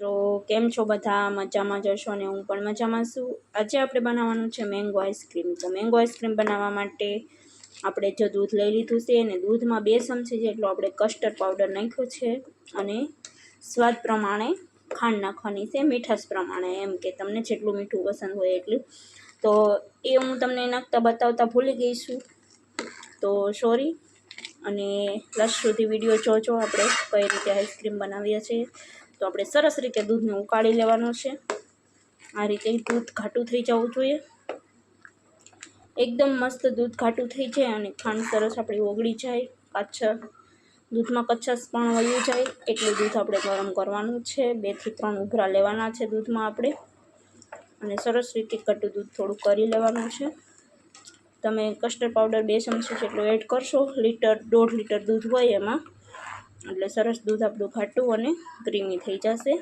તો કેમ છો બધા? મજામાં જશો ને હું પણ મજામાં છું। આજે આપણે બનાવવાનું છે મેંગો આઈસ્ક્રીમ। તો મેંગો આઈસ્ક્રીમ બનાવવા માટે આપણે જો દૂધ લઈ લીધું છે અને દૂધમાં 2 ચમચી જેટલો આપણે કસ્ટર્ડ પાવડર નાખ્યો છે અને સ્વાદ પ્રમાણે ખાંડ નાખવાની છે, મીઠાશ પ્રમાણે, એમ કે તમને જેટલું મીઠું પસંદ હોય એટલું। તો એ હું તમને નાખતા બતાવતા ભૂલી ગઈ છું, તો સોરી। અને લાસ્ટ સુધી વિડીયો જોજો આપણે કઈ રીતે આઈસ્ક્રીમ બનાવીએ છીએ। તો આપણે સરસ રીતે દૂધને ઉકાળી લેવાનું છે। આ રીતે દૂધ ઘાટું થઈ જવું જોઈએ, એકદમ મસ્ત દૂધ ઘાટું થઈ જાય અને ખાંડ સરસ આપણી ઓગળી જાય, દૂધમાં કચ્છાશ પણ વયું જાય એટલું દૂધ આપણે ગરમ કરવાનું છે। 2 થી 3 ઉભરા લેવાના છે દૂધમાં આપણે, અને સરસ રીતે ઘાટું દૂધ થોડું કરી લેવાનું છે। તમે કસ્ટર્ડ પાવડર 2 ચમચી જેટલો એડ કરશો, 1.5 લીટર દૂધ હોય એમાં, એટલે સરસ દૂધ આપણું ઘાટું અને ક્રીમી થઈ જશે।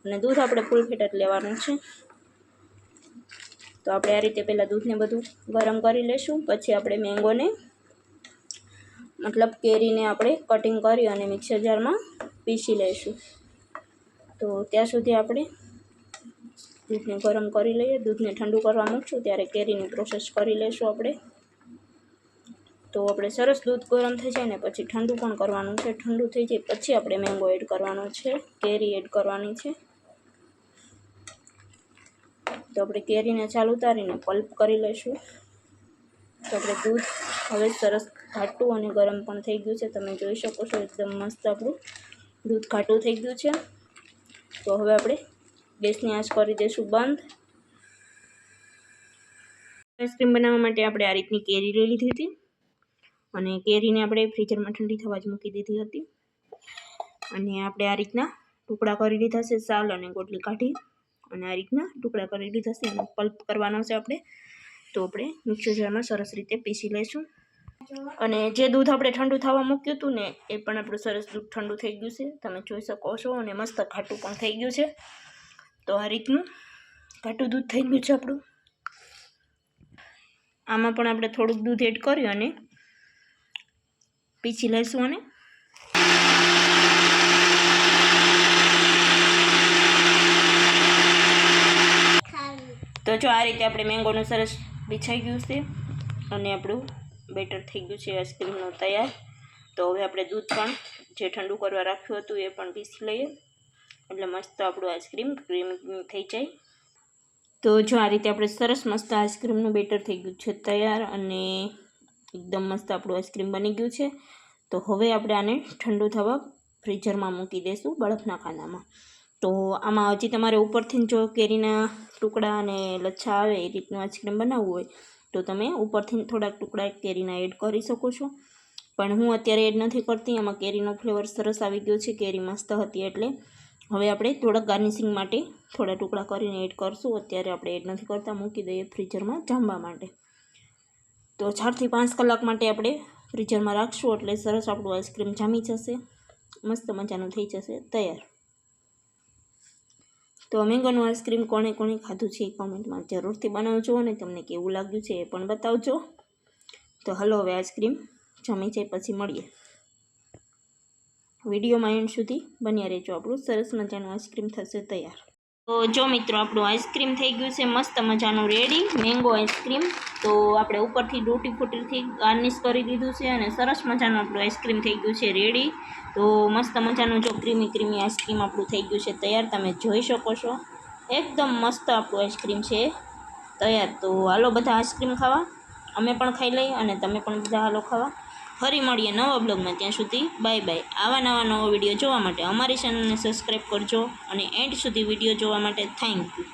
અને દૂધ આપણે ફૂલ ફેટ જ લેવાનું છે। તો આપણે આ રીતે પહેલાં દૂધને બધું ગરમ કરી લઈશું, પછી આપણે મેંગોને મતલબ કેરીને આપણે કટિંગ કરી અને મિક્સર જારમાં પીસી લઈશું। તો ત્યાં સુધી આપણે દૂધને ગરમ કરી લઈએ। દૂધને ઠંડુ કરવા મૂકશું ત્યારે કેરીની પ્રોસેસ કરી લઈશું આપણે। તો આપણે સરસ દૂધ ગરમ થઈ જાય ને પછી ઠંડુ પણ કરવાનું છે। ઠંડુ થઈ જાય પછી આપણે મેંગો એડ કરવાનો છે, કેરી એડ કરવાની છે। તો આપણે કેરીને ચાલુ ઉતારીને પલ્પ કરી લઈશું। તો આપણે દૂધ હવે સરસ ઘાટું અને ગરમ પણ થઈ ગયું છે, તમે જોઈ શકો છો એકદમ મસ્ત આપણું દૂધ ઘાટું થઈ ગયું છે। તો હવે આપણે ગેસની આંચ કરી દઈશું બંધ। આઈસ્ક્રીમ બનાવવા માટે આપણે આ રીતની કેરી લઈ લીધી હતી અને કેરીને આપણે ફ્રીઝરમાં ઠંડી થવા જ મૂકી દીધી હતી, અને આપણે આ રીતના ટુકડા કરી લીધા છે, સાલ અને ગોટલી કાઢી અને આ રીતના ટુકડા કરી લીધા છે, અને પલ્પ કરવાનો છે આપણે। તો આપણે મિક્સર જારમાં સરસ રીતે પીસી લઈશું। અને જે દૂધ આપણે ઠંડુ થવા મૂક્યું હતું ને એ પણ આપણું સરસ દૂધ ઠંડુ થઈ ગયું છે, તમે જોઈ શકો છો, અને મસ્ત ઘાટું પણ થઈ ગયું છે। તો આ રીતનું ઘાટું દૂધ થઈ ગયું છે આપણું। આમાં પણ આપણે થોડુંક દૂધ એડ કરી અને પીસી લઈશું। અને તો જો આ રીતે આપણે મેંગોનું સરસ પીછાઈ ગયું છે અને આપણું બેટર થઈ ગયું છે આઈસ્ક્રીમનું તૈયાર। તો હવે આપણે દૂધ પણ જે ઠંડુ કરવા રાખ્યું હતું એ પણ પીસી લઈએ, એટલે મસ્ત આપણું આઈસ્ક્રીમ ક્રીમ થઈ જાય। તો જો આ રીતે આપણે સરસ મસ્ત આઈસ્ક્રીમનું બેટર થઈ ગયું છે તૈયાર, અને એકદમ મસ્ત આપણું આઈસ્ક્રીમ બની ગયું છે। તો હવે આપણે આને ઠંડુ થવા ફ્રીઝરમાં મૂકી દઈશું, બરફના ખાનામાં। તો આમાં હજી તમારે ઉપરથી જો કેરીના ટુકડા અને લચ્છા આવે એ રીતનું આઈસ્ક્રીમ બનાવવું હોય તો તમે ઉપરથી થોડાક ટુકડા કેરીના એડ કરી શકો છો, પણ હું અત્યારે એડ નથી કરતી। આમાં કેરીનો ફ્લેવર સરસ આવી ગયો છે, કેરી મસ્ત હતી એટલે હવે આપણે થોડાક ગાર્નિશિંગ માટે થોડા ટુકડા કરીને એડ કરશું, અત્યારે આપણે એડ નથી કરતા, મૂકી દઈએ ફ્રીઝરમાં જામવા માટે। તો 4 થી 5 કલાક માટે આપણે ફ્રીઝરમાં રાખશું એટલે સરસ આપણું આઈસ્ક્રીમ જામી જશે, મસ્ત મજાનું થઈ જશે તૈયાર। તો મેંગોનું આઈસ્ક્રીમ કોણે ખાધું છે એ કોમેન્ટમાં જરૂરથી બનાવજો, અને તમને કેવું લાગ્યું છે એ પણ બતાવજો। તો હલો હવે આઈસ્ક્રીમ જમી જાય પછી મળીએ। વિડીયોમાં એન્ડ સુધી બન્યા રહેજો, આપણું સરસ મજાનું આઈસ્ક્રીમ થશે તૈયાર। તો જો મિત્રો આપણું આઈસ્ક્રીમ થઈ ગયું છે મસ્ત મજાનું રેડી, મેંગો આઈસ્ક્રીમ। તો આપણે ઉપરથી ડૂટી ફૂટીથી ગાર્નિશ કરી દીધું છે, અને સરસ મજાનું આપણું આઈસ્ક્રીમ થઈ ગયું છે રેડી। તો મસ્ત મજાનું જો ક્રીમી આઈસ્ક્રીમ આપણું થઈ ગયું છે તૈયાર, તમે જોઈ શકો છો એકદમ મસ્ત આપણું આઈસ્ક્રીમ છે તૈયાર। તો હાલો બધા આઈસ્ક્રીમ ખાવા, અમે પણ ખાઈ લઈએ અને તમે પણ બધા હાલો ખાવા। ફરી મળીએ નવા બ્લોગમાં, ત્યાં સુધી બાય બાય। આવા નવા વિડીયો જોવા માટે અમારી ચેનલને સબસ્ક્રાઈબ કરજો, અને એન્ડ સુધી વિડીયો જોવા માટે થેન્ક યુ।